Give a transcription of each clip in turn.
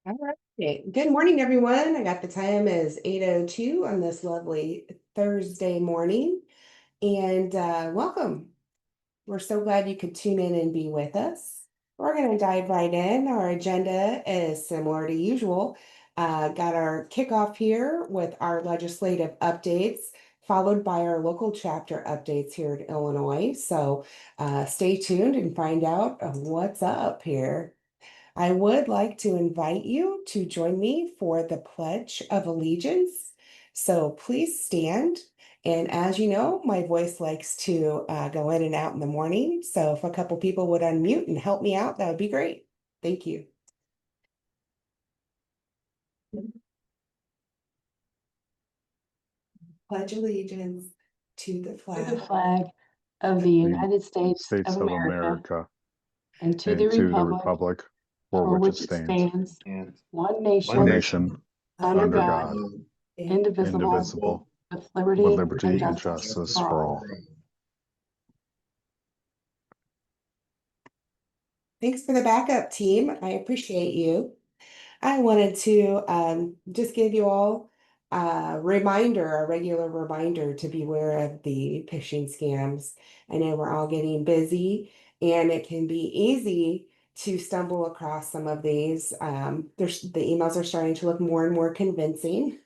All right. Good morning, everyone. I got the time as 8:02 on this lovely Thursday morning. And welcome. We're so glad you could tune in and be with us. We're going to dive right in. Our agenda is similar to usual. Got our kickoff here with our legislative updates, followed by our local chapter updates here in Illinois. So stay tuned and find out what's up here. I would like to invite you to join me for the Pledge of Allegiance. So please stand. And as you know, my voice likes to go in and out in the morning. So if a couple people would unmute and help me out, that would be great. Thank you. Pledge allegiance to the To the flag flag of the United States States of of America America and to and the to the republic republic for for which which it it stands, stands, And one one nation, nation, under under God, God, indivisible, indivisible, with with liberty liberty and and justice justice for for all. all. Thanks for the backup, team. I appreciate you. I wanted to just give you all a reminder, a regular reminder to beware of the phishing scams. I know we're all getting busy and it can be easy to stumble across some of these. The emails are starting to look more and more convincing.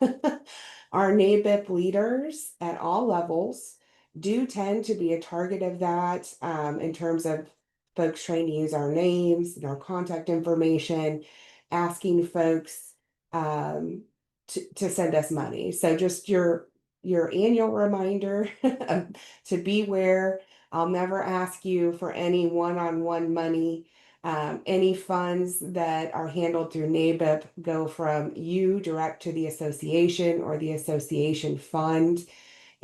Our NABIP leaders at all levels do tend to be a target of that in terms of folks trying to use our names and our contact information, asking folks to send us money. So just your annual reminder to beware. I'll never ask you for any one-on-one money. Any funds that are handled through NABIP go from you direct to the association or the association fund,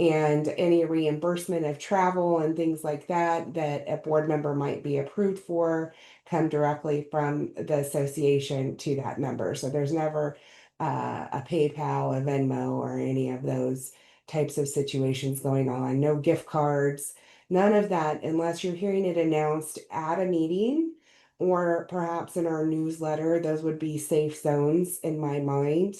and any reimbursement of travel and things like that that a board member might be approved for come directly from the association to that member. So there's never a PayPal, a Venmo, or any of those types of situations going on. No gift cards, none of that, unless you're hearing it announced at a meeting or perhaps in our newsletter. Those would be safe zones in my mind.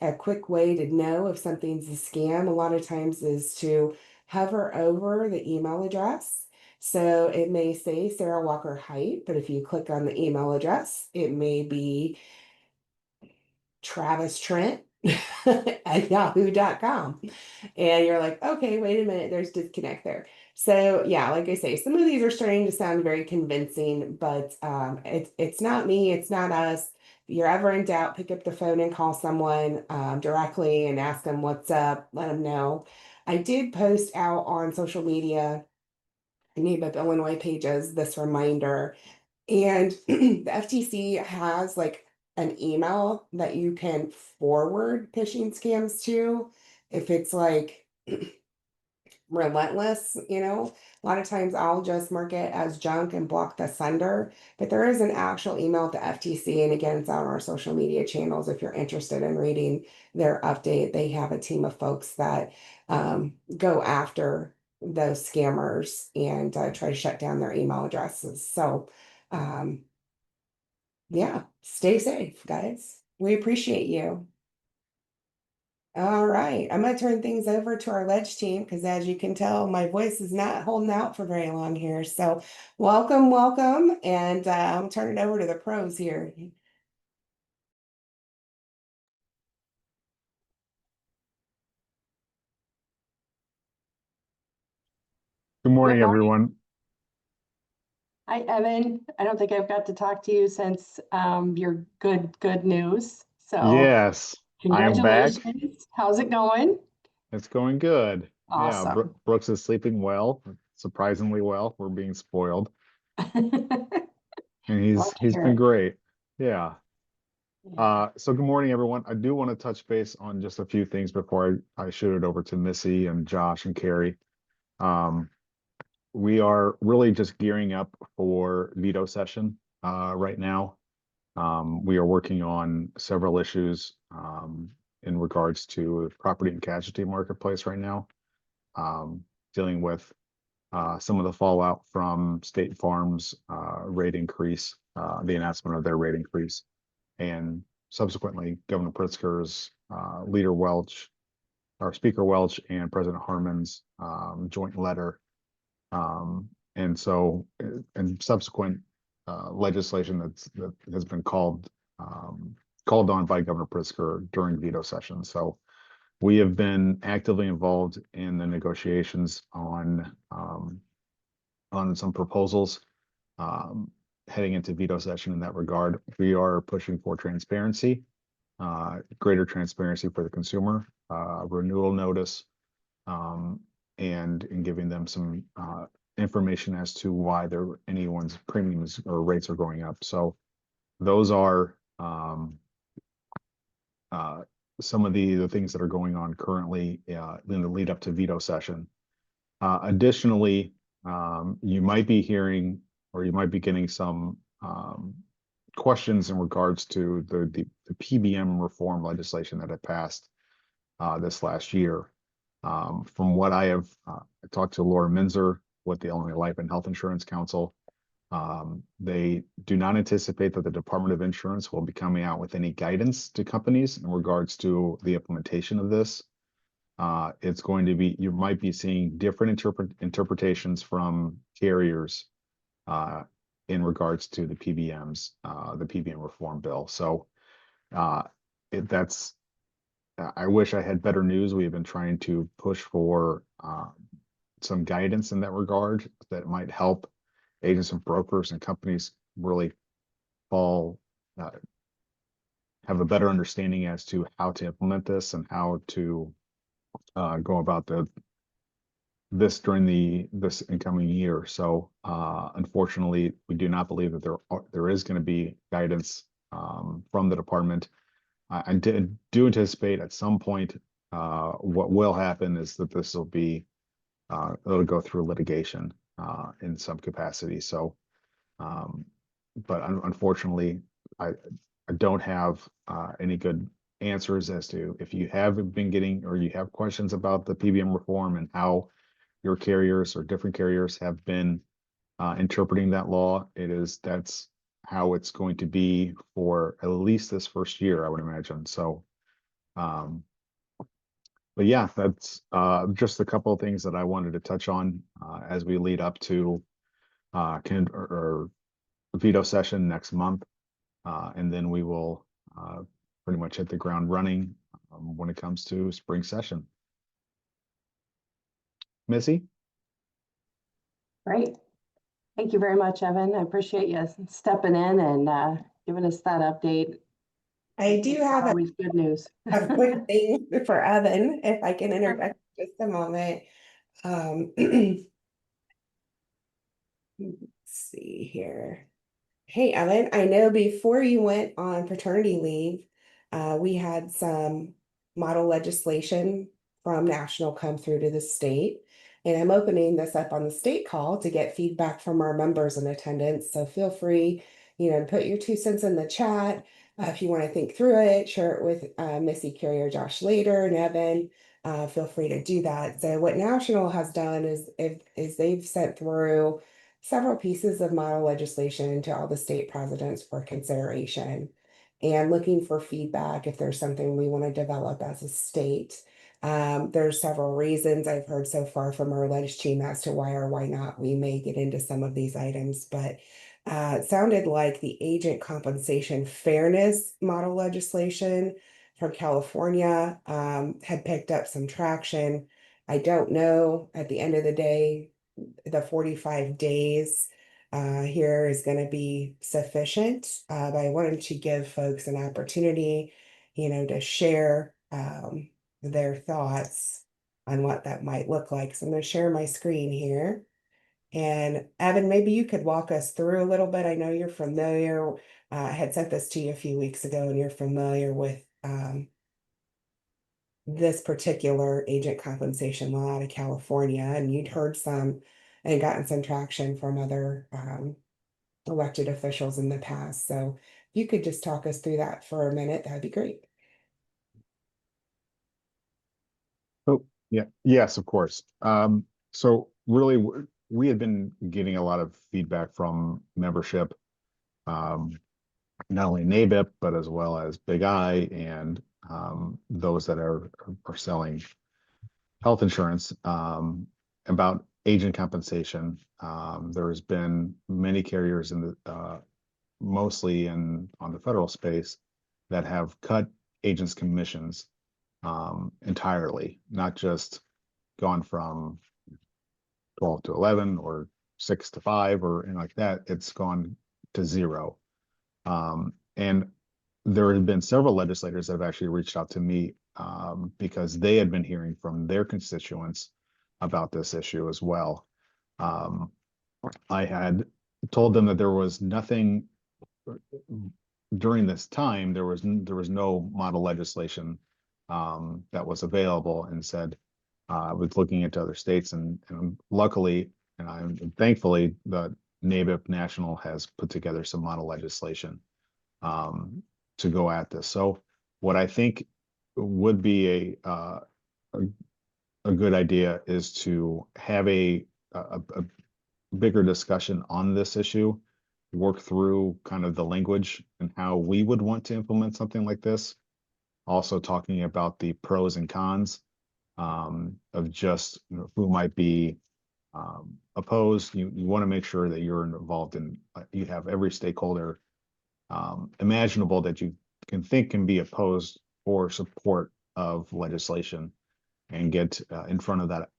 A quick way to know if something's a scam a lot of times is to hover over the email address. So it may say Sarah Walker Height, but if you click on the email address, it may be Travis Trent at yahoo.com. And you're like, okay, wait a minute, there's disconnect there. So yeah, like I say, some of these are starting to sound very convincing, but it's not me, it's not us. If you're ever in doubt, pick up the phone and call someone directly and ask them what's up, let them know. I did post out on social media, NABIP Illinois pages, this reminder. And the FTC has like an email that you can forward phishing scams to if it's like relentless, A lot of times I'll just mark it as junk and block the sender, but there is an actual email to FTC. And again, it's on our social media channels. If you're interested in reading their update, they have a team of folks that go after those scammers and try to shut down their email addresses. So, yeah, stay safe, guys. We appreciate you. All right, I'm going to turn things over to our ledge team because, as you can tell, my voice is not holding out for very long here. So, welcome, welcome, and I'll turn it over to the pros here. Good morning, Good morning. everyone. Hi, Evan. I don't think I've got to talk to you since your good news. So Yes, I am back. congratulations. How's it going? It's going good. Yeah, Awesome. Brooks is sleeping well, surprisingly well. We're being spoiled, and Love to he's hear been it. great. Yeah. Yeah. So good morning, everyone. I do want to touch base on just a few things before I shoot it over to Missy and Josh and Carrie. Um, we are really just gearing up for veto session right now. We are working on several issues in regards to the property and casualty marketplace right now, dealing with some of the fallout from State Farm's rate increase, the announcement of their rate increase. and subsequently Governor Pritzker's Leader Welch, our Speaker Welch, and President Harmon's joint letter. And so, and subsequent legislation that has been called on by Governor Pritzker during veto session. So we have been actively involved in the negotiations on some proposals heading into veto session. In that regard, we are pushing for transparency, greater transparency for the consumer, renewal notice, and in giving them some information as to why anyone's premiums or rates are going up. So those are some of the things that are going on currently in the lead up to veto session. Additionally, you might be hearing, or you might be getting some questions in regards to the PBM reform legislation that had passed this last year. From what I have talked to Laura Minzer with the Illinois Life and Health Insurance Council, they do not anticipate that the Department of Insurance will be coming out with any guidance to companies in regards to the implementation of this. It's going to be, you might be seeing different interpretations from carriers in regards to the PBMs, the PBM reform bill. So I wish I had better news. We have been trying to push for some guidance in that regard that might help agents and brokers and companies really have a better understanding as to how to implement this and how to go about this during this incoming year. So unfortunately, we do not believe that there is going to be guidance from the department. I do anticipate at some point what will happen is that this will be it'll go through litigation in some capacity. So, but unfortunately, I don't have any good answers as to if you have been getting or you have questions about the PBM reform and how your carriers or different carriers have been interpreting that law. That's how it's going to be for at least this first year, I would imagine. So, but yeah, that's just a couple of things that I wanted to touch on as we lead up to or veto session next month, and then we will pretty much hit the ground running when it comes to spring session. Missy? Great. Thank you very much, Evan. I appreciate you stepping in and giving us that update. I do have Always good news. a quick thing for Evan, if I can interject just a moment. Let's see here. Hey, Evan, I know before you went on paternity leave, we had some model legislation from national come through to the state. And I'm opening this up on the state call to get feedback from our members in attendance. So feel free, to put your 2 cents in the chat. If you want to think through it, share it with Missy, Carrie, or Josh later, and Evan, feel free to do that. So what national has done is they've sent through several pieces of model legislation to all the state presidents for consideration and looking for feedback if there's something we want to develop as a state. There's several reasons I've heard so far from our ledge team as to why or why not we may get into some of these items, but it sounded like the agent compensation fairness model legislation from California had picked up some traction. I don't know at the end of the day, the 45 days here is going to be sufficient, but I wanted to give folks an opportunity, to share their thoughts on what that might look like. So I'm going to share my screen here. And Evan, maybe you could walk us through a little bit. I know you're familiar. I had sent this to you a few weeks ago, and you're familiar with this particular agent compensation law out of California, and you'd heard some and gotten some traction from other elected officials in the past. So if you could just talk us through that for a minute, that'd be great. Oh, yeah. Yes, of course. So really, we had been getting a lot of feedback from membership not only NABIP, but as well as Big I and those that are selling health insurance about agent compensation. There has been many carriers in the mostly on the federal space that have cut agents' commissions entirely, not just gone from 12 to 11 or 6 to 5 or anything like that. It's gone to 0. And there have been several legislators that have actually reached out to me because they had been hearing from their constituents about this issue as well. I had told them that there was nothing during this time. There was no model legislation that was available, and said I was looking into other states, and luckily and thankfully the NABIP National has put together some model legislation to go at this. So what I think would be a good idea is to have a bigger discussion on this issue, work through kind of the language and how we would want to implement something like this. Also talking about the pros and cons of just who might be opposed. You want to make sure that you're involved in, you have every stakeholder imaginable that you can think can be opposed or support of legislation, and get in front of that,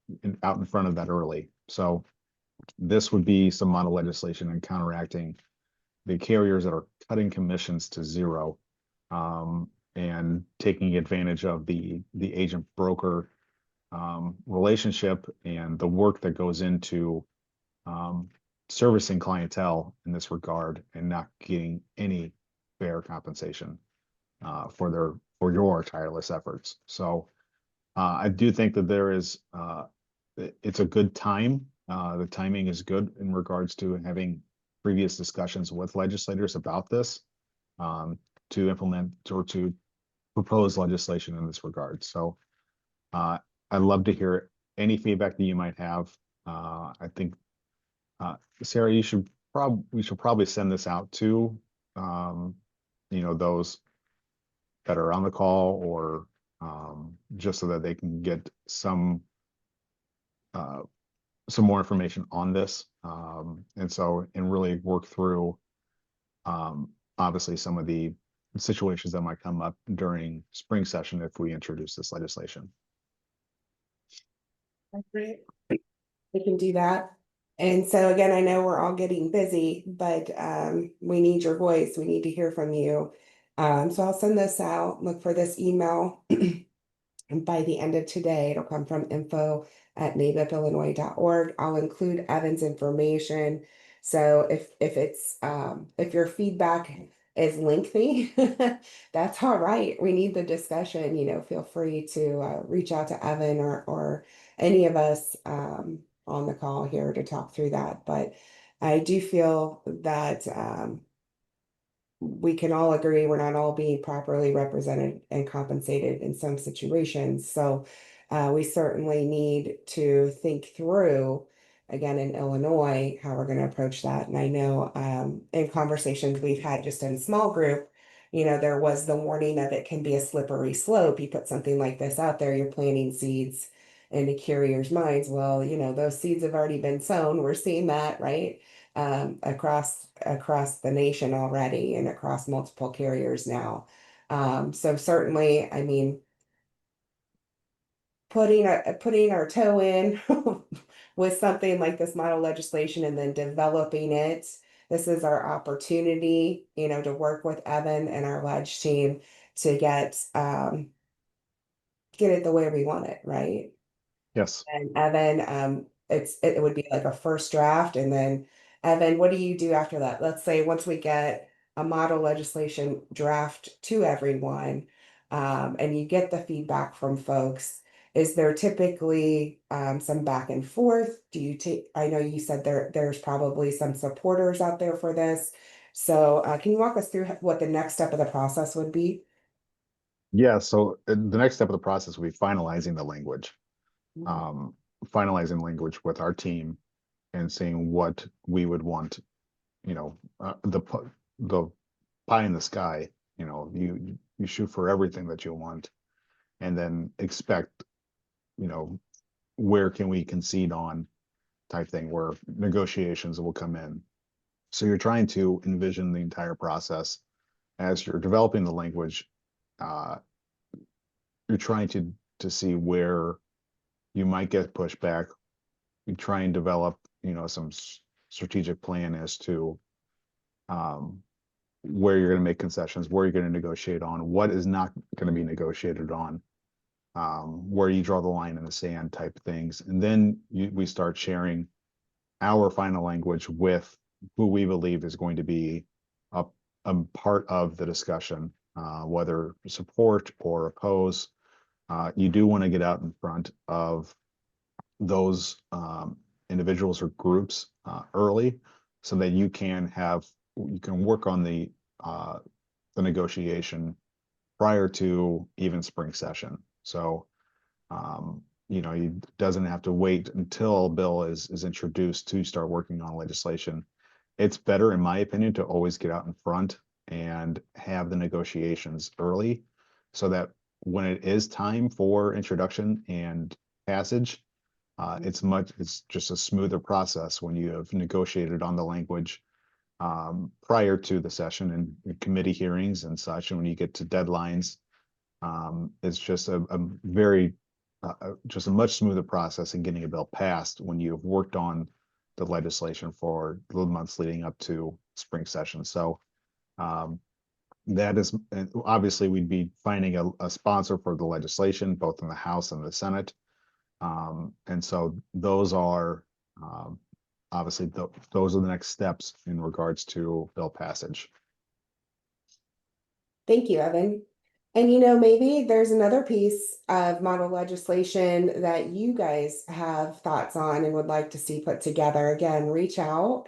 out in front of that early. So this would be some model legislation and counteracting the carriers that are cutting commissions to 0 and taking advantage of the agent broker relationship and the work that goes into servicing clientele in this regard, and not getting any fair compensation for your tireless efforts. So I do think that there is it's a good time. The timing is good in regards to having previous discussions with legislators about this to implement or to propose legislation in this regard. So I'd love to hear any feedback that you might have. I think Sarah, we should probably send this out to those that are on the call, or just so that they can get some more information on this, and really work through obviously some of the situations that might come up during spring session if we introduce this legislation. Great. We can do that. And so again, I know we're all getting busy, but we need your voice. We need to hear from you. So I'll send this out. Look for this email. And by the end of today, it'll come from info@nabipillinois.org. I'll include Evan's information. So if your feedback is lengthy, that's all right. We need the discussion. Feel free to reach out to Evan or any of us on the call here to talk through that. But I do feel that we can all agree we're not all being properly represented and compensated in some situations. So we certainly need to think through, again, in Illinois, how we're going to approach that. And I know in conversations we've had just in a small group, there was the warning of it can be a slippery slope. You put something like this out there, you're planting seeds into carriers' minds. Well, those seeds have already been sown. We're seeing that, right? Across the nation already, and across multiple carriers now. So certainly, I mean, putting our toe in with something like this model legislation and then developing it. This is our opportunity, to work with Evan and our ledge team to get it the way we want it, right? Yes. And Evan, it would be like a first draft, and then Evan, what do you do after that? Let's say once we get a model legislation draft to everyone, and you get the feedback from folks, is there typically some back and forth? I know you said there's probably some supporters out there for this. So can you walk us through what the next step of the process would be? Yeah. So the next step of the process will be finalizing the language. Finalizing language with our team and seeing what we would want, the pie in the sky. You shoot for everything that you want, and then expect, where can we concede on type thing, where negotiations will come in. So you're trying to envision the entire process as you're developing the language. Uh, you're trying to see where you might get pushback. You try and develop, some strategic plan as to um, where you're going to make concessions, where you're going to negotiate on, what is not going to be negotiated on, where you draw the line in the sand type things. And then we start sharing our final language with who we believe is going to be a part of the discussion, whether support or oppose. You do want to get out in front of those individuals or groups early, so that you can work on the negotiation prior to even spring session. So you doesn't have to wait until a bill is introduced to start working on legislation. It's better, in my opinion, to always get out in front and have the negotiations early, so that when it is time for introduction and passage, it's just a smoother process when you have negotiated on the language prior to the session and committee hearings and such. And when you get to deadlines, it's just just a much smoother process in getting a bill passed when you've worked on the legislation for the months leading up to spring session. So that is, and obviously we'd be finding a sponsor for the legislation, both in the House and the Senate. And so those are obviously those are the next steps in regards to bill passage. Thank you, Evan. And maybe there's another piece of model legislation that you guys have thoughts on and would like to see put together. Again, reach out.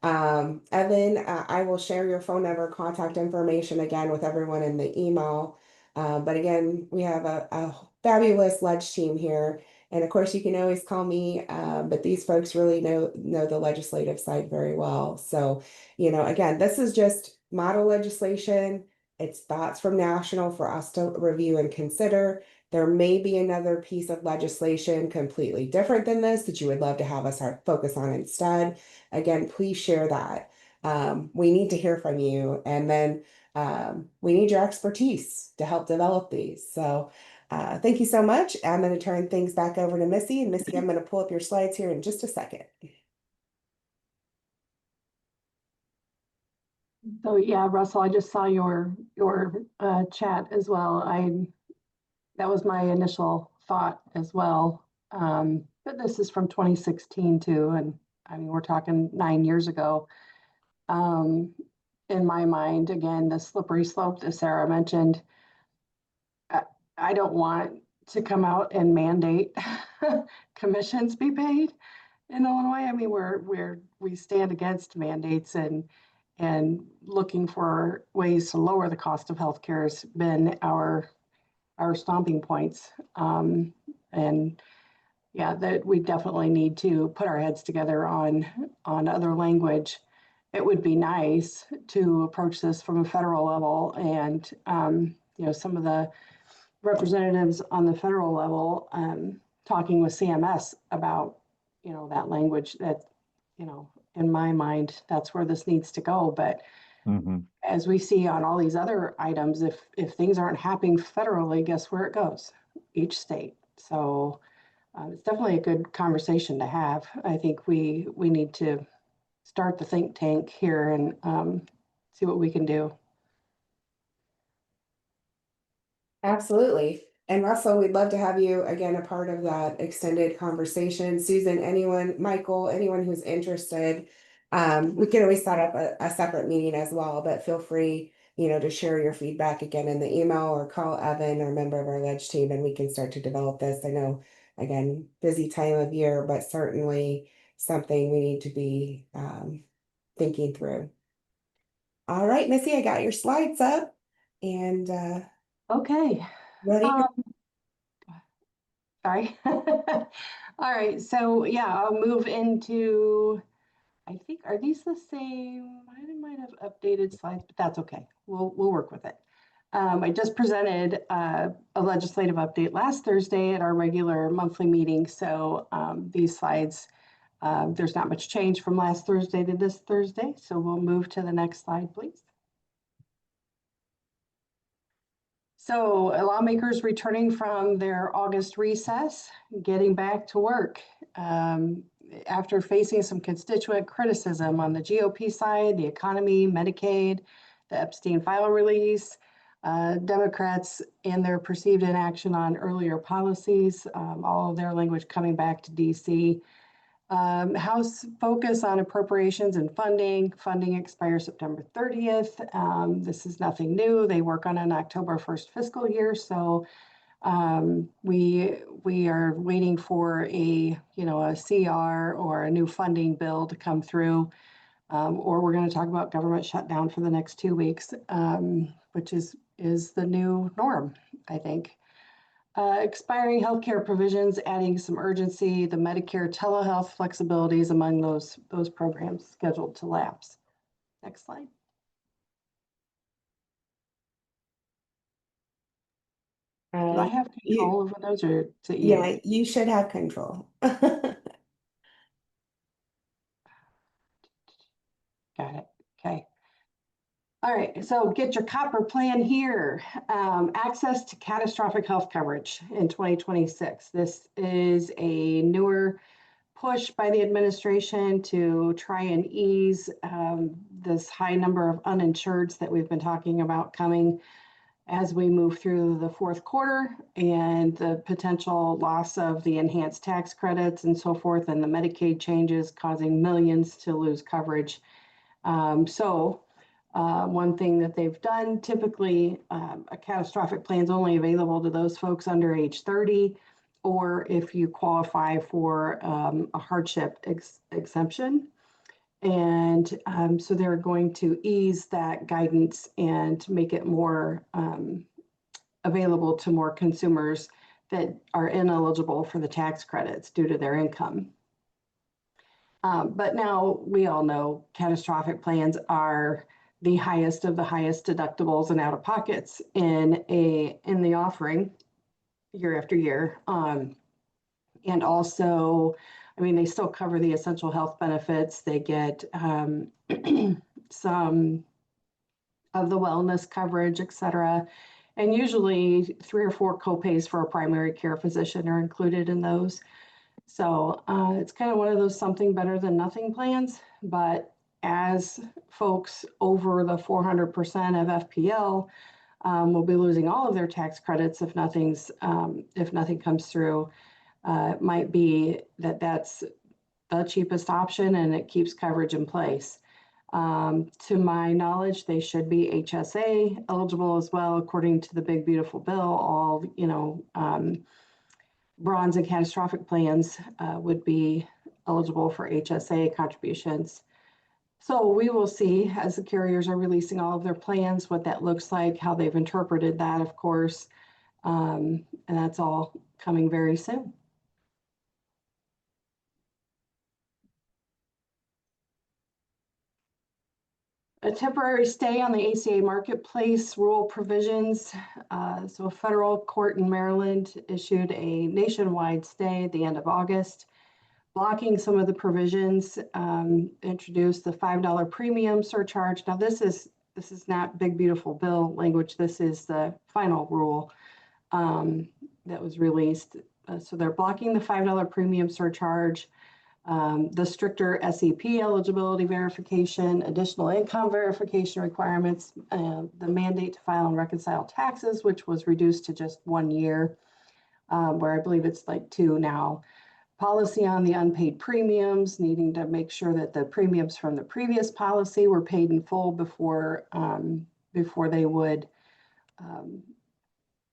Evan, I will share your phone number, contact information again with everyone in the email. But again, we have a fabulous ledge team here. And of course, you can always call me, but these folks really know the legislative side very well. So, again, this is just model legislation. It's thoughts from national for us to review and consider. There may be another piece of legislation completely different than this that you would love to have us focus on instead. Again, please share that. We need to hear from you, and then we need your expertise to help develop these. So thank you so much. I'm going to turn things back over to Missy. And Missy, I'm going to pull up your slides here in just a second. So yeah, Russell, I just saw your chat as well. That was my initial thought as well. But this is from 2016 too, and I mean we're talking 9 years ago. In my mind, again, the slippery slope that Sarah mentioned, I don't want to come out and mandate commissions be paid in Illinois. I mean, we stand against mandates, and looking for ways to lower the cost of healthcare has been our stomping points. And yeah, that we definitely need to put our heads together on other language. It would be nice to approach this from a federal level, and some of the representatives on the federal level talking with CMS about that language. That in my mind, that's where this needs to go. But as we see on all these other items, if things aren't happening federally, guess where it goes? Each state. So it's definitely a good conversation to have. I think we need to start the think tank here and see what we can do. Absolutely. And Russell, we'd love to have you again, a part of that extended conversation. Susan, anyone, Michael, anyone who's interested, we can always set up a separate meeting as well, but feel free, to share your feedback again in the email or call Evan or a member of our ledge team, and we can start to develop this. I know, again, busy time of year, but certainly something we need to be thinking through. All right, Missy, I got your slides up and Okay. ready. Sorry. All right. So yeah, I'll move into I think, are these the same? I might have updated slides, but that's okay. We'll work with it. I just presented a legislative update last Thursday at our regular monthly meeting. So these slides, there's not much change from last Thursday to this Thursday. So we'll move to the next slide, please. So lawmakers returning from their August recess, getting back to work. After facing some constituent criticism on the GOP side, the economy, Medicaid, the Epstein file release, Democrats and their perceived inaction on earlier policies, all of their language coming back to DC. House focus on appropriations and funding. Funding expires September 30th. This is nothing new. They work on an October 1st fiscal year. So we are waiting for a CR or a new funding bill to come through, or we're going to talk about government shutdown for the next 2 weeks, which is the new norm, I think. Expiring healthcare provisions, adding some urgency, the Medicare telehealth flexibilities among those programs scheduled to lapse. Next slide. Do I have control over those, or is it you? Yeah, you should have control. Got it. Okay. All right, so get your copper plan here. Access to catastrophic health coverage in 2026. This is a newer push by the administration to try and ease this high number of uninsureds that we've been talking about coming as we move through the fourth quarter, and the potential loss of the enhanced tax credits and so forth, and the Medicaid changes causing millions to lose coverage. One thing that they've done, typically a catastrophic plan is only available to those folks under age 30, or if you qualify for a hardship exemption. And so they're going to ease that guidance and make it more available to more consumers that are ineligible for the tax credits due to their income. But now we all know catastrophic plans are the highest of the highest deductibles and out of pockets in the offering year after year. And also, I mean, they still cover the essential health benefits. They get some of the wellness coverage, et cetera. And usually 3 or 4 copays for a primary care physician are included in those. So it's kind of one of those something better than nothing plans. But as folks over the 400% of FPL will be losing all of their tax credits if nothing comes through, it might be that that's the cheapest option and it keeps coverage in place. To my knowledge, they should be HSA eligible as well, according to the Big Beautiful Bill. All bronze and catastrophic plans would be eligible for HSA contributions. So we will see as the carriers are releasing all of their plans, what that looks like, how they've interpreted that, of course, and that's all coming very soon. A temporary stay on the ACA marketplace rule provisions. So a federal court in Maryland issued a nationwide stay at the end of August, blocking some of the provisions, introduced the $5 premium surcharge. Now this is not Big Beautiful Bill language. This is the final rule that was released. So they're blocking the $5 premium surcharge, the stricter SEP eligibility verification, additional income verification requirements, the mandate to file and reconcile taxes, which was reduced to just 1 year, where I believe it's like 2 now. Policy on the unpaid premiums, needing to make sure that the premiums from the previous policy were paid in full before they would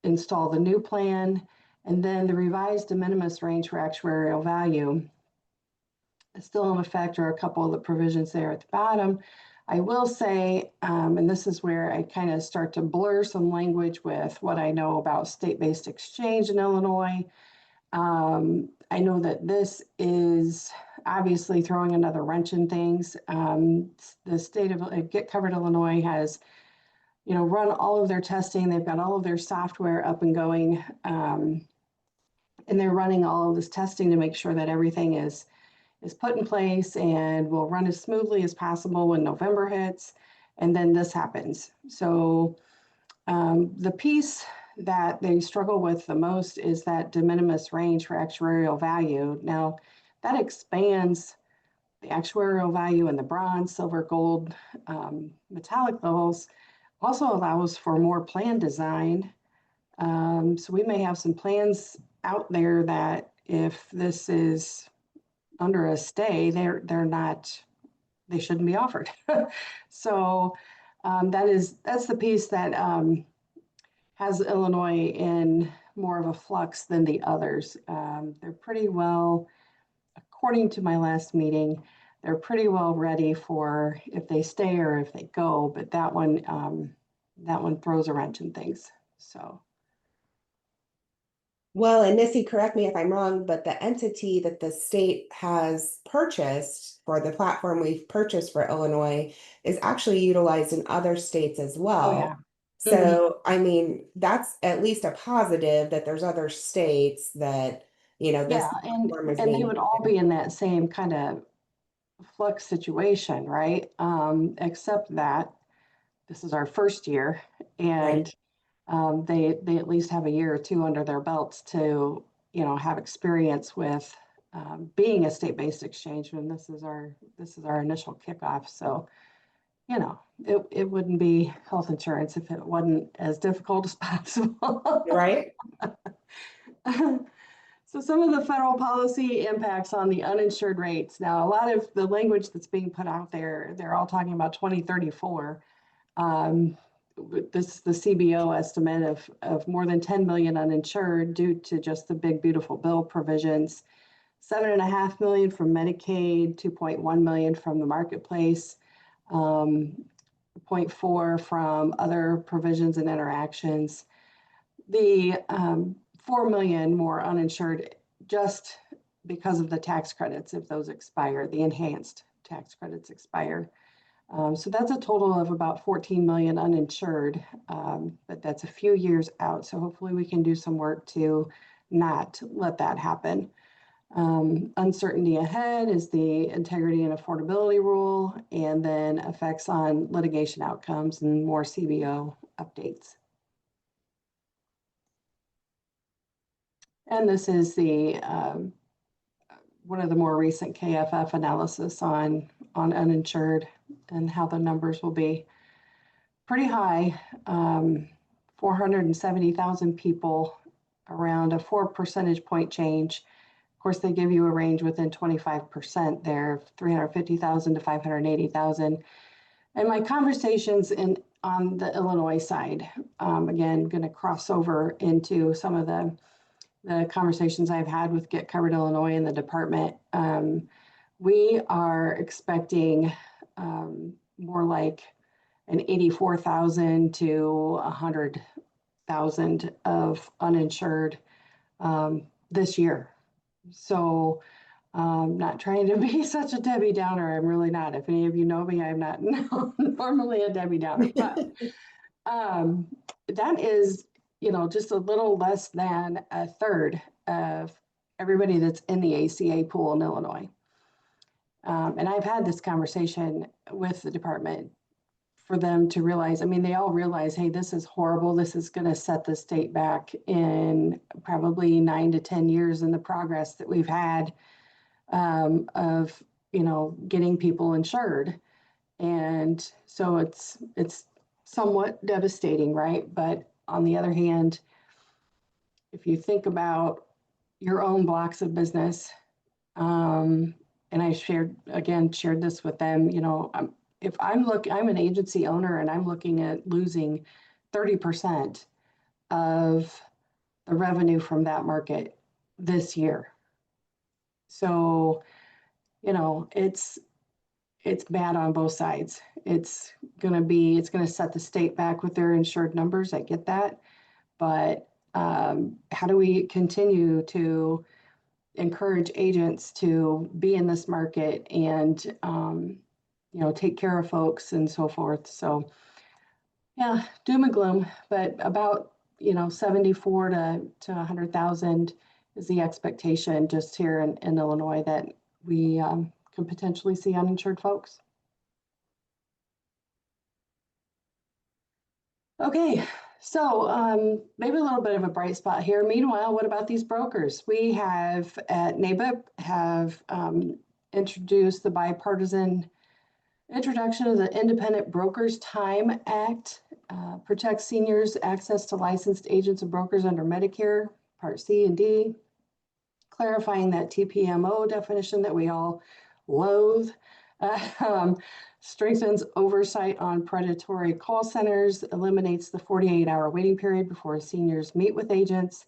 install the new plan. And then the revised de minimis range for actuarial value is still in effect, or a couple of the provisions there at the bottom. I will say, and this is where I kind of start to blur some language with what I know about state-based exchange in Illinois. I know that this is obviously throwing another wrench in things. The state of Get Covered Illinois has, run all of their testing. They've got all of their software up and going. And they're running all of this testing to make sure that everything is put in place and will run as smoothly as possible when November hits. And then this happens. So the piece that they struggle with the most is that de minimis range for actuarial value. Now, that expands the actuarial value in the bronze, silver, gold, metallic levels, also allows for more plan design. So we may have some plans out there that if this is under a stay, they shouldn't be offered. So that's the piece that has Illinois in more of a flux than the others. They're pretty well, according to my last meeting, they're pretty well ready for if they stay or if they go, but that one throws a wrench in things. So. Well, and Missy, correct me if I'm wrong, but the entity that the state has purchased for the platform we've purchased for Illinois is actually utilized in other states as Oh, well. yeah. So, I mean, that's at least a positive that there's other states that, this Yeah, platform is and they being would all be in that same kind of flux situation, right? Except that this is our first year, right. and they at least have a year or two under their belts to, have experience with being a state-based exchange. And this is our initial kickoff. So, it wouldn't be health insurance if it wasn't as difficult as possible. Right. So some of the federal policy impacts on the uninsured rates. Now, a lot of the language that's being put out there, they're all talking about 2034. This is the CBO estimate of more than 10 million uninsured due to just the big, beautiful bill provisions. 7.5 million from Medicaid, 2.1 million from the marketplace, 0.4 from other provisions and interactions. The 4 million more uninsured just because of the tax credits if those expire, the enhanced tax credits expire. So that's a total of about 14 million uninsured, but that's a few years out. So hopefully we can do some work to not let that happen. Uncertainty ahead is the integrity and affordability rule, and then effects on litigation outcomes and more CBO updates. And this is the one of the more recent KFF analysis on uninsured and how the numbers will be pretty high. 470,000 people, around a 4 percentage point change. Of course, they give you a range within 25% there, 350,000 to 580,000. And my conversations on the Illinois side, again, going to cross over into some of the conversations I've had with Get Covered Illinois and the department. We are expecting more like an 84,000 to 100,000 of uninsured this year. So not trying to be such a Debbie Downer. I'm really not. If any of you know me, I'm not normally a Debbie Downer, but that is, just a little less than a third of everybody that's in the ACA pool in Illinois. And I've had this conversation with the department for them to realize, they all realize, hey, this is horrible. This is going to set the state back in probably 9 to 10 years in the progress that we've had of, getting people insured. And so it's somewhat devastating, right? But on the other hand, if you think about your own blocks of business, and I shared this with them, if I'm an agency owner and I'm looking at losing 30% of the revenue from that market this year. So, it's bad on both sides. It's going to set the state back with their insured numbers. I get that. But how do we continue to encourage agents to be in this market and, take care of folks and so forth. So yeah, doom and gloom, but about, 74 to 100,000 is the expectation just here in Illinois that we can potentially see uninsured folks. Okay, so maybe a little bit of a bright spot here. Meanwhile, what about these brokers? We have at NABIP have introduced the bipartisan introduction of the Independent Brokers Time Act, protects seniors' access to licensed agents and brokers under Medicare, Part C and D, clarifying that TPMO definition that we all loathe, strengthens oversight on predatory call centers, eliminates the 48-hour waiting period before seniors meet with agents,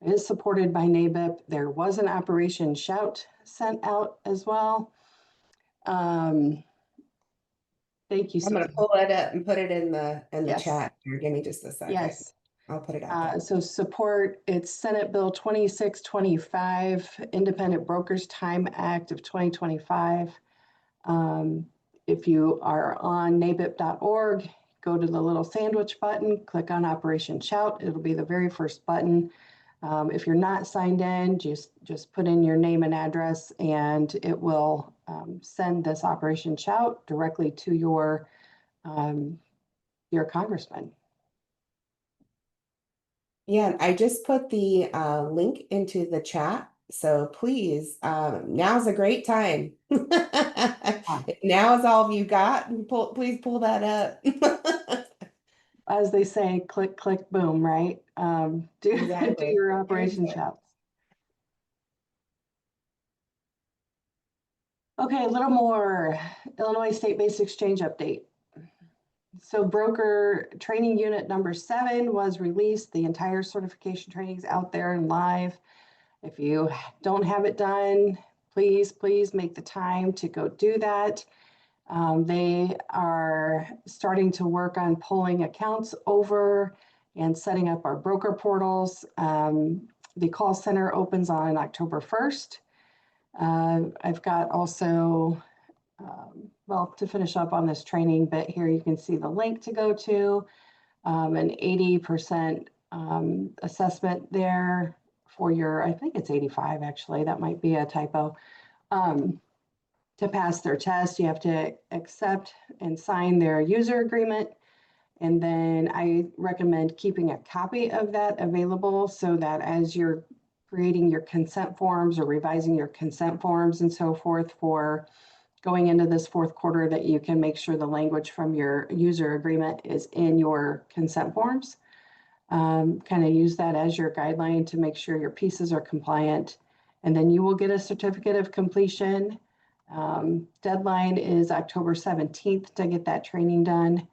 is supported by NABIP. There was an Operation Shout sent out as well. Thank you, I'm gonna Susan. pull it up and put it in the Yes. chat here. Give me just a second. Yes. I'll put it out there. So support, it's Senate Bill 2625, Independent Brokers Time Act of 2025. If you are on nabip.org, go to the little sandwich button, click on Operation Shout. It'll be the very first button. If you're not signed in, just put in your name and address, and it will send this Operation Shout directly to your congressman. Yeah, I just put the link into the chat. So please, now's a great time. If now is all you got, please pull that up. As they say, click, click, boom, right? Do Exactly. your Operation Shouts. Okay, a little more Illinois State-Based Exchange update. So broker training unit number 7 was released. The entire certification training is out there and live. If you don't have it done, please make the time to go do that. They are starting to work on pulling accounts over and setting up our broker portals. The call center opens on October 1st. I've got also, to finish up on this training bit here, you can see the link to go to, an 80% assessment there for your, I think it's 85 actually, that might be a typo. To pass their test, you have to accept and sign their user agreement. And then I recommend keeping a copy of that available so that as you're creating your consent forms or revising your consent forms and so forth for going into this fourth quarter, that you can make sure the language from your user agreement is in your consent forms. Kind of use that as your guideline to make sure your pieces are compliant. And then you will get a certificate of completion. Deadline is October 17th to get that training done.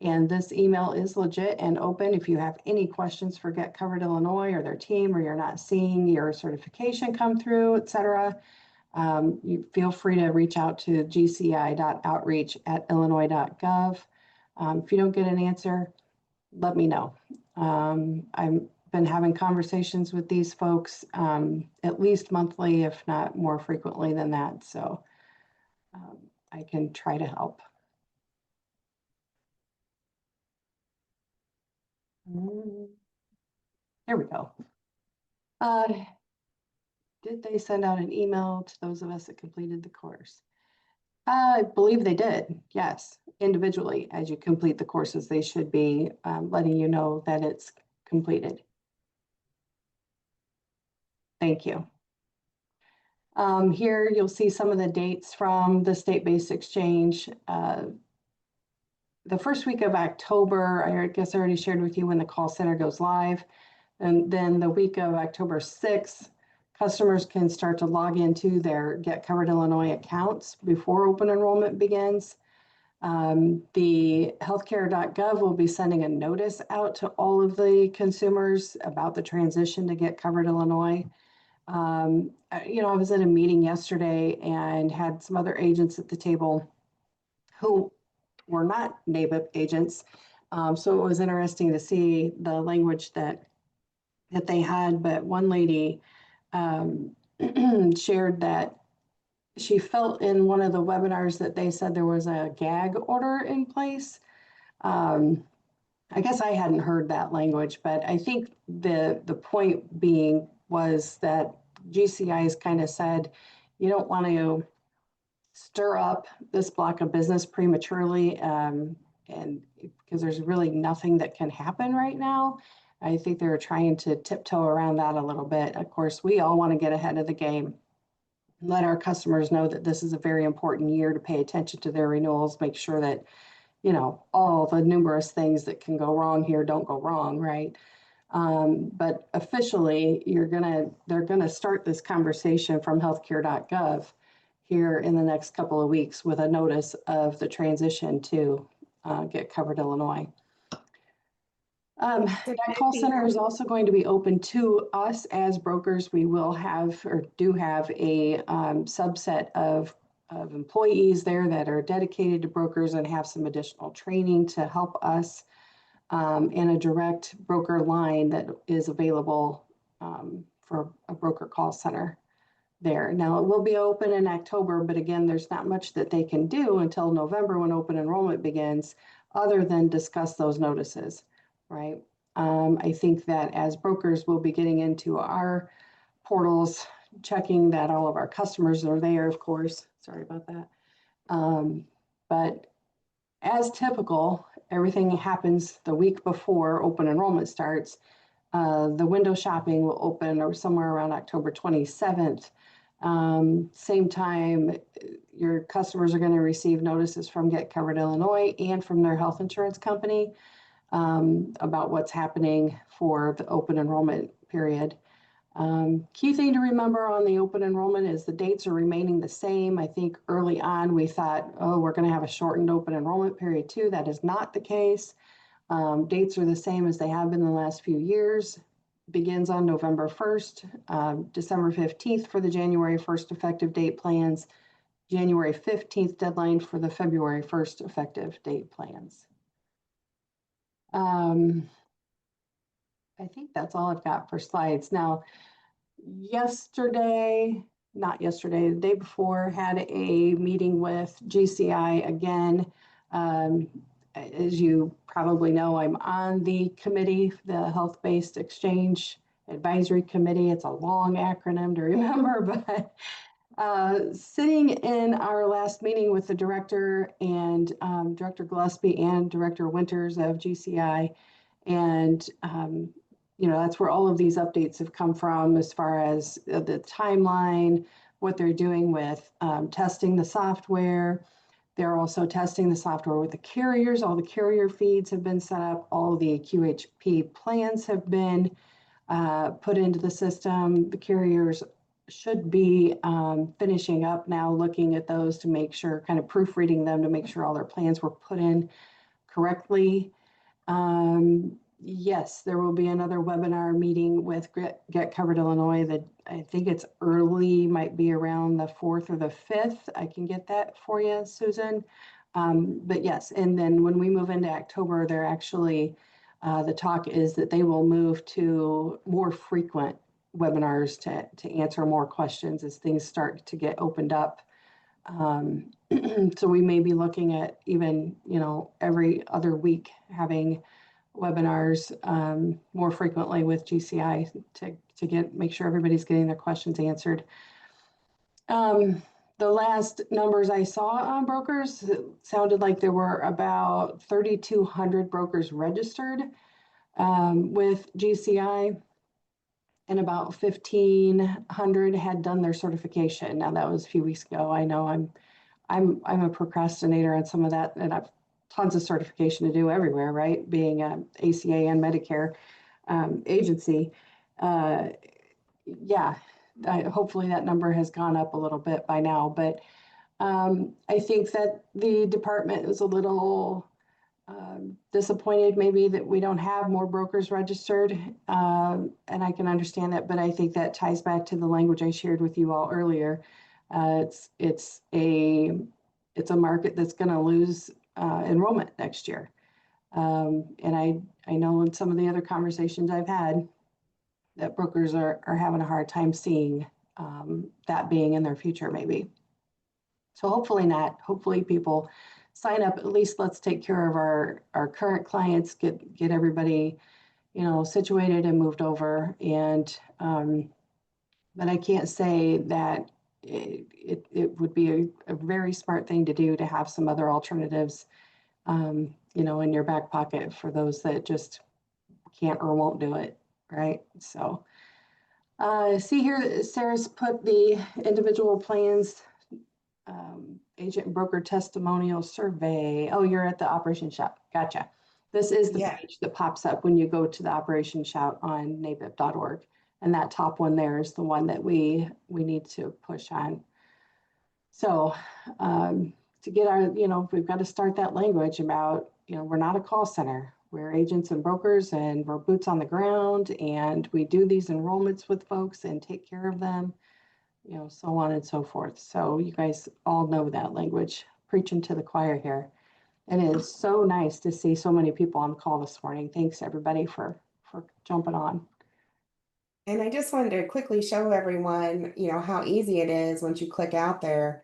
And this email is legit and open. If you have any questions for Get Covered Illinois or their team, or you're not seeing your certification come through, et cetera, you feel free to reach out to gci.outreach@illinois.gov. If you don't get an answer, let me know. I've been having conversations with these folks at least monthly, if not more frequently than that. So I can try to help. There we go. Did they send out an email to those of us that completed the course? I believe they did, yes. Individually, as you complete the courses, they should be letting you know that it's completed. Thank you. Here you'll see some of the dates from the state-based exchange. The first week of October, I guess I already shared with you when the call center goes live. And then the week of October 6th, customers can start to log into their Get Covered Illinois accounts before open enrollment begins. The healthcare.gov will be sending a notice out to all of the consumers about the transition to Get Covered Illinois. I was at a meeting yesterday and had some other agents at the table who were not NABIP agents. So it was interesting to see the language that they had, but one lady shared that she felt in one of the webinars that they said there was a gag order in place. I guess I hadn't heard that language, but I think the point being was that GCI has kind of said, you don't want to stir up this block of business prematurely, and because there's really nothing that can happen right now. I think they're trying to tiptoe around that a little bit. Of course, we all want to get ahead of the game, let our customers know that this is a very important year to pay attention to their renewals, make sure that, all the numerous things that can go wrong here don't go wrong, right? But officially, they're gonna start this conversation from healthcare.gov here in the next couple of weeks with a notice of the transition to Get Covered Illinois. That call center is also going to be open to us as brokers. We will have, or do have, a subset of employees there that are dedicated to brokers and have some additional training to help us, in a direct broker line that is available for a broker call center there. Now, it will be open in October, but again, there's not much that they can do until November when open enrollment begins, other than discuss those notices, right? I think that as brokers, we'll be getting into our portals, checking that all of our customers are there, of course. Sorry about that. But as typical, everything happens the week before open enrollment starts. The window shopping will open or somewhere around October 27th. Same time, your customers are going to receive notices from Get Covered Illinois and from their health insurance company about what's happening for the open enrollment period. Key thing to remember on the open enrollment is the dates are remaining the same. I think early on we thought, oh, we're going to have a shortened open enrollment period too. That is not the case. Dates are the same as they have been the last few years. Begins on November 1st, December 15th for the January 1st effective date plans, January 15th deadline for the February 1st effective date plans. I think that's all I've got for slides. Now, the day before, had a meeting with GCI again. As you probably know, I'm on the committee, the Health-Based Exchange Advisory Committee. It's a long acronym to remember, but sitting in our last meeting with the director and Director Gillespie and Director Winters of GCI, and that's where all of these updates have come from as far as the timeline, what they're doing with testing the software. They're also testing the software with the carriers. All the carrier feeds have been set up. All the QHP plans have been put into the system. The carriers should be finishing up now, looking at those to make sure, kind of proofreading them to make sure all their plans were put in correctly. Yes, there will be another webinar meeting with Get Covered Illinois that I think it's early, might be around the 4th or the 5th. I can get that for you, Susan. But yes, and then when we move into October, they're actually, the talk is that they will move to more frequent webinars to answer more questions as things start to get opened up. So we may be looking at even, every other week having webinars more frequently with GCI to make sure everybody's getting their questions answered. The last numbers I saw on brokers, it sounded like there were about 3,200 brokers registered with GCI, and about 1,500 had done their certification. Now that was a few weeks ago. I know I'm a procrastinator on some of that, and I've tons of certification to do everywhere, right? Being an ACA and Medicare agency. Hopefully that number has gone up a little bit by now, but I think that the department is a little disappointed maybe that we don't have more brokers registered, and I can understand that, but I think that ties back to the language I shared with you all earlier. It's a market that's going to lose enrollment next year. And I know in some of the other conversations I've had that brokers are having a hard time seeing that being in their future maybe. So hopefully not. Hopefully people sign up. At least let's take care of our current clients, get everybody, situated and moved over. And but I can't say that it would be a very smart thing to do to have some other alternatives, in your back pocket for those that just can't or won't do it, right? So see here, Sarah's put the individual plans, agent and broker testimonial survey. Oh, you're at the Operation Shout. Gotcha. This is the Yeah. page that pops up when you go to the Operation Shout on nabip.org. And that top one there is the one that we need to push on. So to get our, we've got to start that language about, we're not a call center. We're agents and brokers, and we're boots on the ground, and we do these enrollments with folks and take care of them, so on and so forth. So you guys all know that language, preaching to the choir here. And it is so nice to see so many people on the call this morning. Thanks everybody for jumping on. And I just wanted to quickly show everyone, how easy it is once you click out there.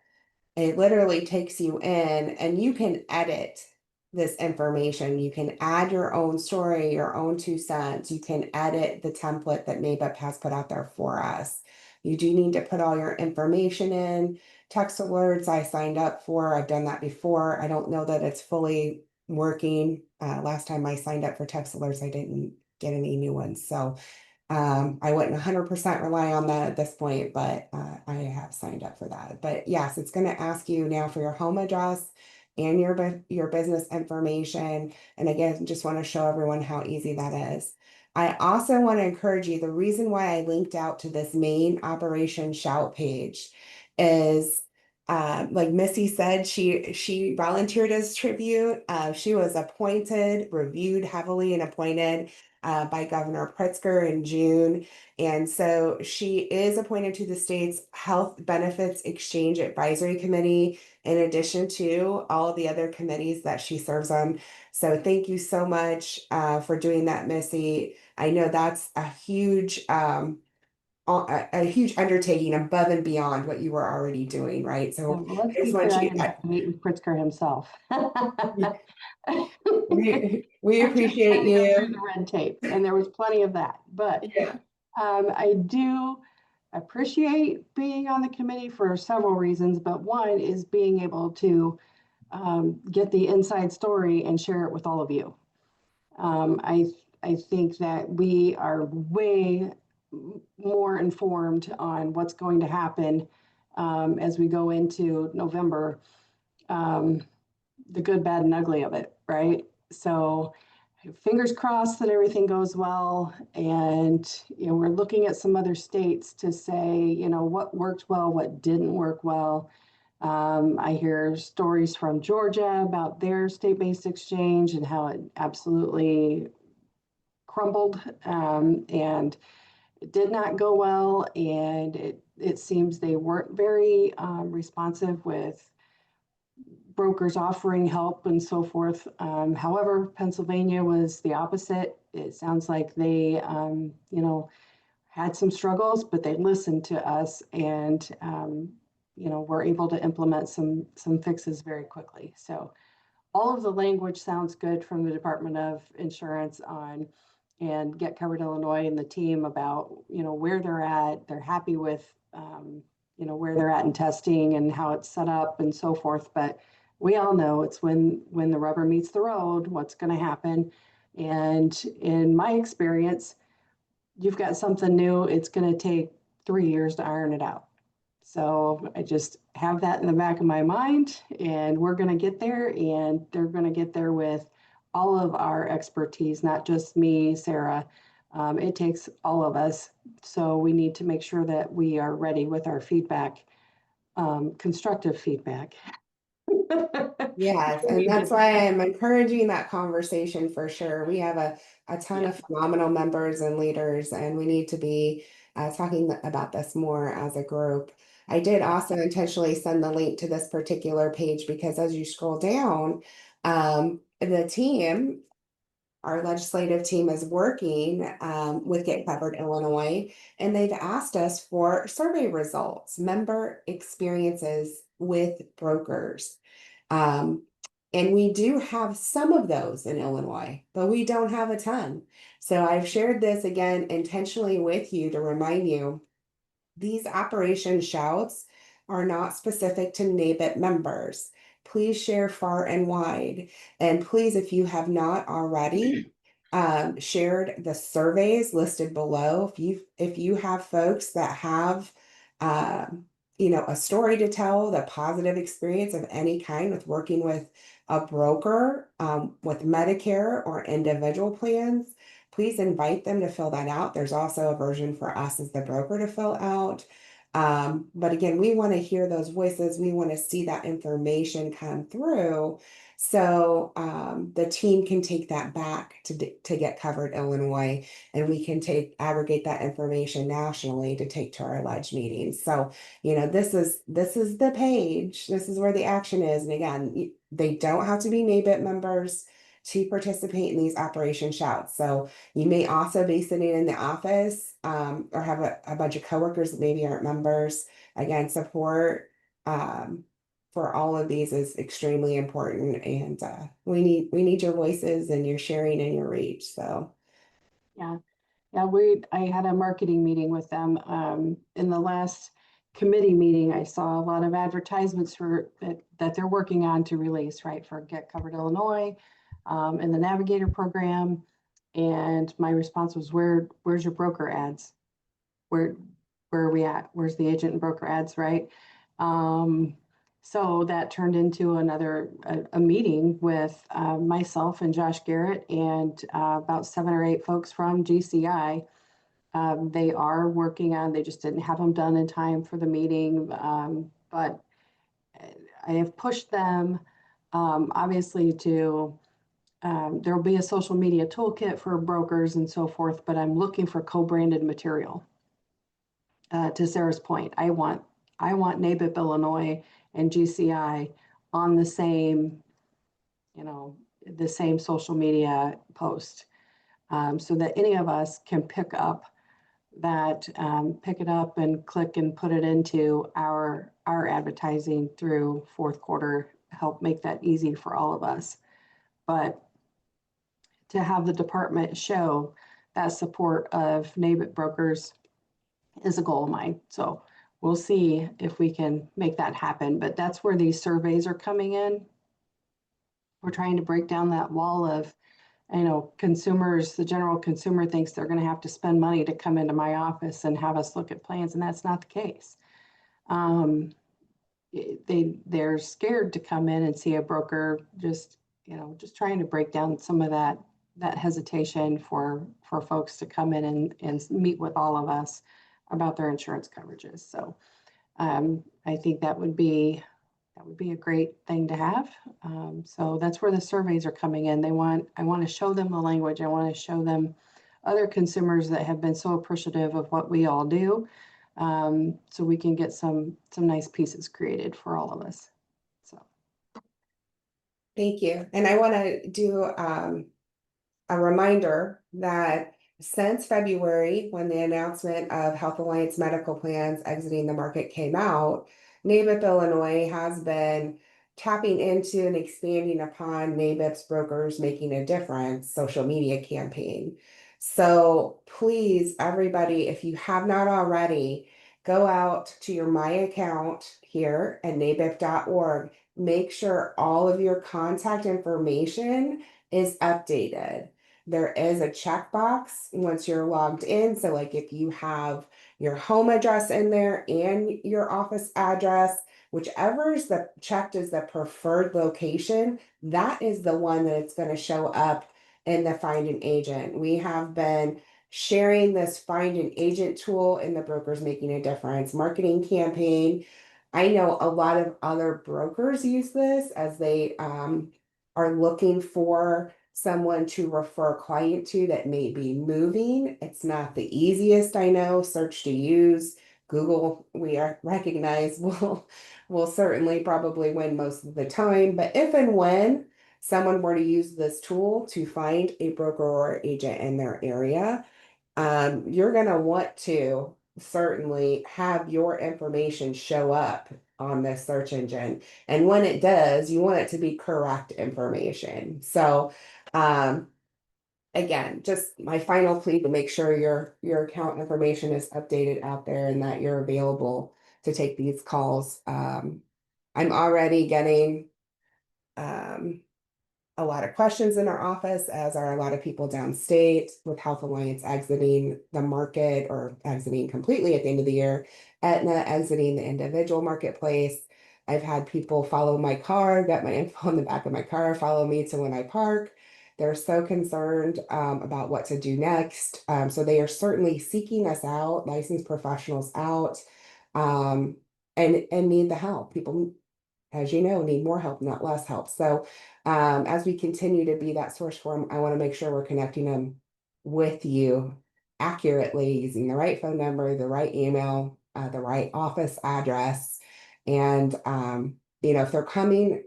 It literally takes you in and you can edit this information. You can add your own story, your own 2 cents. You can edit the template that NABIP has put out there for us. You do need to put all your information in. Text alerts I signed up for. I've done that before. I don't know that it's fully working. Last time I signed up for text alerts, I didn't get any new ones. So I wouldn't 100% rely on that at this point, but I have signed up for that. But yes, it's going to ask you now for your home address and your business information. And again, just want to show everyone how easy that is. I also want to encourage you, the reason why I linked out to this main Operation Shout page is like Missy said, she volunteered as tribute. She was appointed, reviewed heavily and appointed by Governor Pritzker in June. And so she is appointed to the state's Health Benefits Exchange Advisory Committee, in addition to all of the other committees that she serves on. So thank you so much for doing that, Missy. I know that's a huge undertaking above and beyond what you were already doing, right? So Well, let's I be just want clear, I you didn't have to meet with Pritzker himself. we I just appreciate had to go through you. the red tape, and there was plenty of that. But Yeah. I do appreciate being on the committee for several reasons, but one is being able to get the inside story and share it with all of you. I think that we are way more informed on what's going to happen as we go into November, the good, bad, and ugly of it, right? So fingers crossed that everything goes well. And, we're looking at some other states to say, what worked well, what didn't work well. I hear stories from Georgia about their state-based exchange and how it absolutely crumbled, and it did not go well. And it seems they weren't very responsive with brokers offering help and so forth. However, Pennsylvania was the opposite. It sounds like they, had some struggles, but they listened to us and, were able to implement some fixes very quickly. So all of the language sounds good from the Department of Insurance on and Get Covered Illinois and the team about, where they're at. They're happy with, where they're at in testing and how it's set up and so forth. But we all know it's when the rubber meets the road, what's going to happen. And in my experience, you've got something new, it's going to take 3 years to iron it out. So I just have that in the back of my mind, and we're going to get there, and they're going to get there with all of our expertise, not just me, Sarah. It takes all of us. So we need to make sure that we are ready with our feedback, constructive feedback. Yes, and that's why I'm encouraging that conversation for sure. We have a ton Yeah. of phenomenal members and leaders, and we need to be talking about this more as a group. I did also intentionally send the link to this particular page because as you scroll down, the team our legislative team is working with Get Covered Illinois, and they've asked us for survey results, member experiences with brokers. Um, and we do have some of those in Illinois, but we don't have a ton. So I've shared this again intentionally with you to remind you these operation shouts are not specific to NABIP members. Please share far and wide. And please, if you have not already, shared the surveys listed below. If you have folks that have a story to tell, the positive experience of any kind with working with a broker, with Medicare or individual plans, please invite them to fill that out. There's also a version for us as the broker to fill out. But again, we want to hear those voices. We want to see that information come through. So the team can take that back to Get Covered Illinois, and we can aggregate that information nationally to take to our alleged meetings. So, this is the page. This is where the action is. And again, they don't have to be NABIP members to participate in these operation shouts. So you may also be sitting in the office or have a bunch of coworkers that maybe aren't members. Again, support for all of these is extremely important, and we need your voices and your sharing and your reach. So Yeah, I had a marketing meeting with them. In the last committee meeting, I saw a lot of advertisements that they're working on to release, right, for Get Covered Illinois, and the Navigator program. And my response was, where's your broker ads? Where are we at? Where's the agent and broker ads, right? So that turned into a meeting with myself and Josh Garrett and about 7 or 8 folks from GCI. They are working on, they just didn't have them done in time for the meeting, but I have pushed them, obviously, to there will be a social media toolkit for brokers and so forth, but I'm looking for co-branded material. To Sarah's point, I want NABIP Illinois and GCI on the same social media post, so that any of us can pick it up and click and put it into our advertising through fourth quarter, help make that easy for all of us. But to have the department show that support of NABIP brokers is a goal of mine. So we'll see if we can make that happen. But that's where these surveys are coming in. We're trying to break down that wall of, consumers, the general consumer thinks they're going to have to spend money to come into my office and have us look at plans, and that's not the case. They're scared to come in and see a broker, just trying to break down some of that hesitation for folks to come in and meet with all of us about their insurance coverages. So I think that would be a great thing to have. So that's where the surveys are coming in. I want to show them the language. I want to show them other consumers that have been so appreciative of what we all do, so we can get some nice pieces created for all of us. So thank you. And I want to do a reminder that since February, when the announcement of Health Alliance medical plans exiting the market came out, NABIP Illinois has been tapping into and expanding upon NABIP's Brokers Making a Difference social media campaign. So please, everybody, if you have not already, go out to your My account here at nabip.org. Make sure all of your contact information is updated. There is a checkbox once you're logged in. So like if you have your home address in there and your office address, whichever is checked as the preferred location, that is the one that it's going to show up in the Find an Agent. We have been sharing this Find an Agent tool in the Brokers Making a Difference marketing campaign. I know a lot of other brokers use this as they are looking for someone to refer a client to that may be moving. It's not the easiest, I know, search to use. Google, we recognize will certainly probably win most of the time. But if and when someone were to use this tool to find a broker or agent in their area, you're going to want to certainly have your information show up on this search engine. And when it does, you want it to be correct information. So, again, just my final plea to make sure your account information is updated out there and that you're available to take these calls. I'm already getting um, a lot of questions in our office, as are a lot of people downstate with Health Alliance exiting the market or exiting completely at the end of the year, Aetna exiting the individual marketplace. I've had people follow my car, get my info in the back of my car, follow me to when I park. They're so concerned about what to do next. So they are certainly seeking us out, licensed professionals out, and need the help. People, as you know, need more help, not less help. So as we continue to be that source for them, I want to make sure we're connecting them with you accurately using the right phone number, the right email, the right office address. And, if they're coming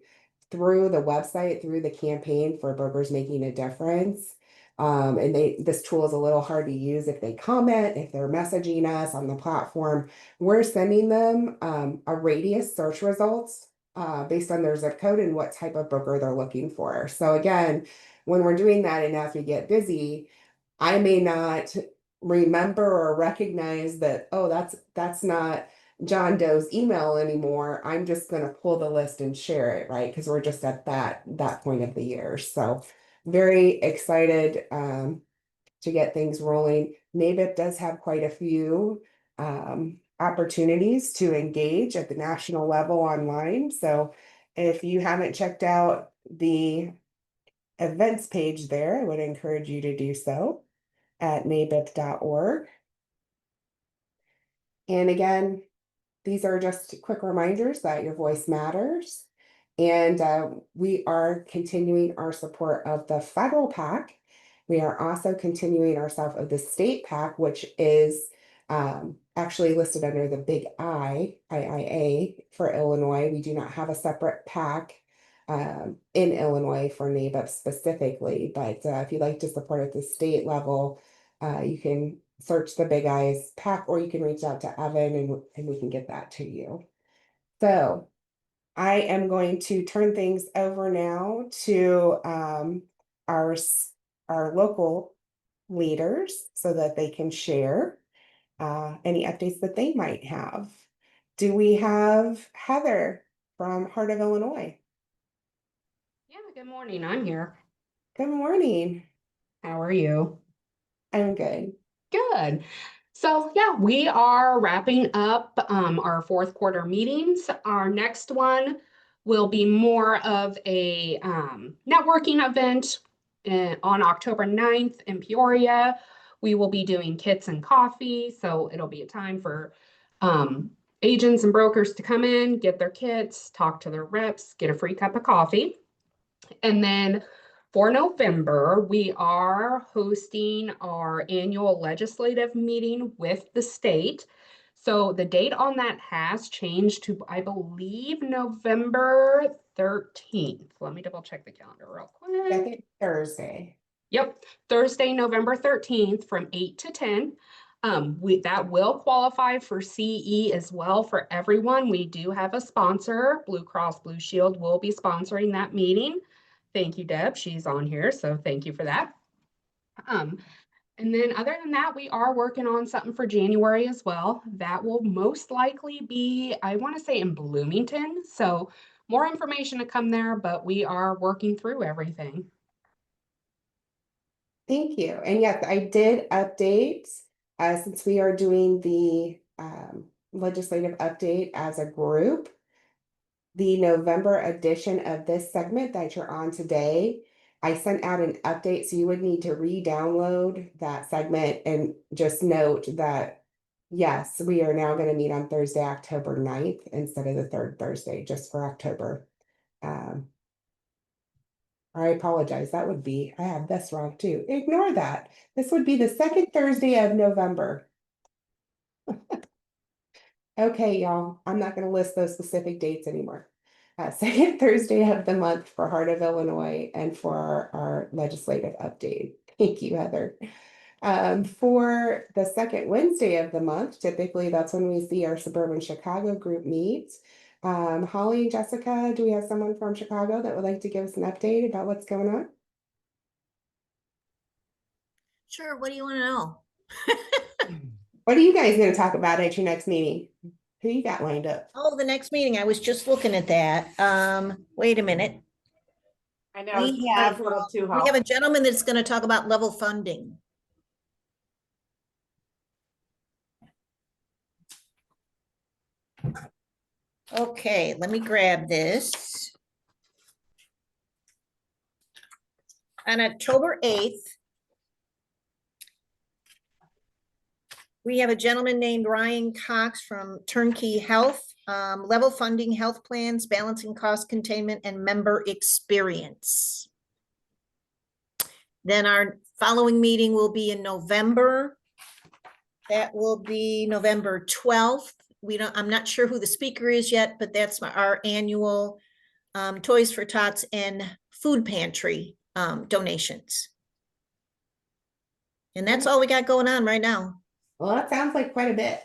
through the website, through the campaign for Brokers Making a Difference, and this tool is a little hard to use if they comment, if they're messaging us on the platform, we're sending them a radius search results based on their zip code and what type of broker they're looking for. So again, when we're doing that and as we get busy, I may not remember or recognize that, oh, that's not John Doe's email anymore. I'm just going to pull the list and share it, right? Because we're just at that point of the year. So very excited to get things rolling. NABIP does have quite a few opportunities to engage at the national level online. So if you haven't checked out the events page there, I would encourage you to do so at nabip.org. And again, these are just quick reminders that your voice matters. And we are continuing our support of the federal PAC. We are also continuing our support of the state PAC, which is actually listed under the big IIA for Illinois. We do not have a separate PAC in Illinois for NABIP specifically, but if you'd like to support at the state level, you can search the Big Eyes PAC, or you can reach out to Evan and we can get that to you. So I am going to turn things over now to our local leaders so that they can share any updates that they might have. Do we have Heather from Heart of Illinois? Yeah, good morning. I'm here. Good morning. How are you? I'm good. Good. So yeah, we are wrapping up our fourth quarter meetings. Our next one will be more of a networking event on October 9th in Peoria. We will be doing kits and coffee, so it'll be a time for agents and brokers to come in, get their kits, talk to their reps, get a free cup of coffee. And then for November, we are hosting our annual legislative meeting with the state. So the date on that has changed to, I believe, November 13th. Let me double check the calendar real quick. Second Thursday. Yep, Thursday, November 13th from 8 to 10. That will qualify for CE as well for everyone. We do have a sponsor. Blue Cross Blue Shield will be sponsoring that meeting. Thank you, Deb. She's on here, so thank you for that. And then other than that, we are working on something for January as well. That will most likely be, I want to say, in Bloomington. So more information to come there, but we are working through everything. Thank you. And yes, I did update since we are doing the legislative update as a group. The November edition of this segment that you're on today, I sent out an update, so you would need to re-download that segment and just note that, yes, we are now going to meet on Thursday, October 9th instead of the third Thursday, just for October. I apologize. That would be, I have this wrong too. Ignore that. This would be the second Thursday of November. Okay, y'all, I'm not going to list those specific dates anymore. second Thursday of the month for Heart of Illinois and for our legislative update. Thank you, Heather. For the second Wednesday of the month, typically that's when we see our suburban Chicago group meet. Holly, Jessica, do we have someone from Chicago that would like to give us an update about what's going on? Sure, what do you want to know? What are you guys going to talk about at your next meeting? Who you got lined up? Oh, the next meeting, I was just looking at that. Wait a minute. I know. We have a gentleman that's going to talk about level funding. Okay, let me grab this. On October 8th, we have a gentleman named Ryan Cox from Turnkey Health, level funding, health plans, balancing cost containment, and member experience. Then our following meeting will be in November. That will be November 12th. I'm not sure who the speaker is yet, but that's our annual Toys for Tots and food pantry donations. And that's all we got going on right now. Well, that sounds like quite a bit.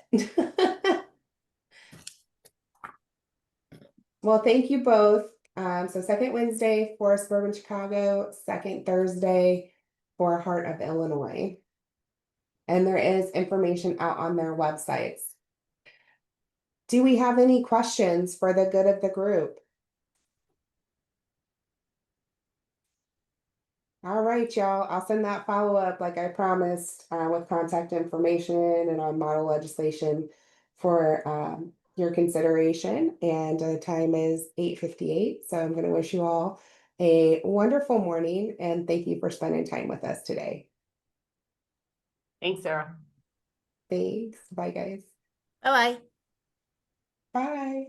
Well, thank you both. So second Wednesday for Suburban Chicago, second Thursday for Heart of Illinois. And there is information out on their websites. Do we have any questions for the good of the group? All right, y'all. I'll send that follow-up like I promised with contact information and on model legislation for your consideration. And the time is 8:58. So I'm going to wish you all a wonderful morning and thank you for spending time with us today. Thanks, Sarah. Thanks. Bye, guys. Bye-bye. Bye.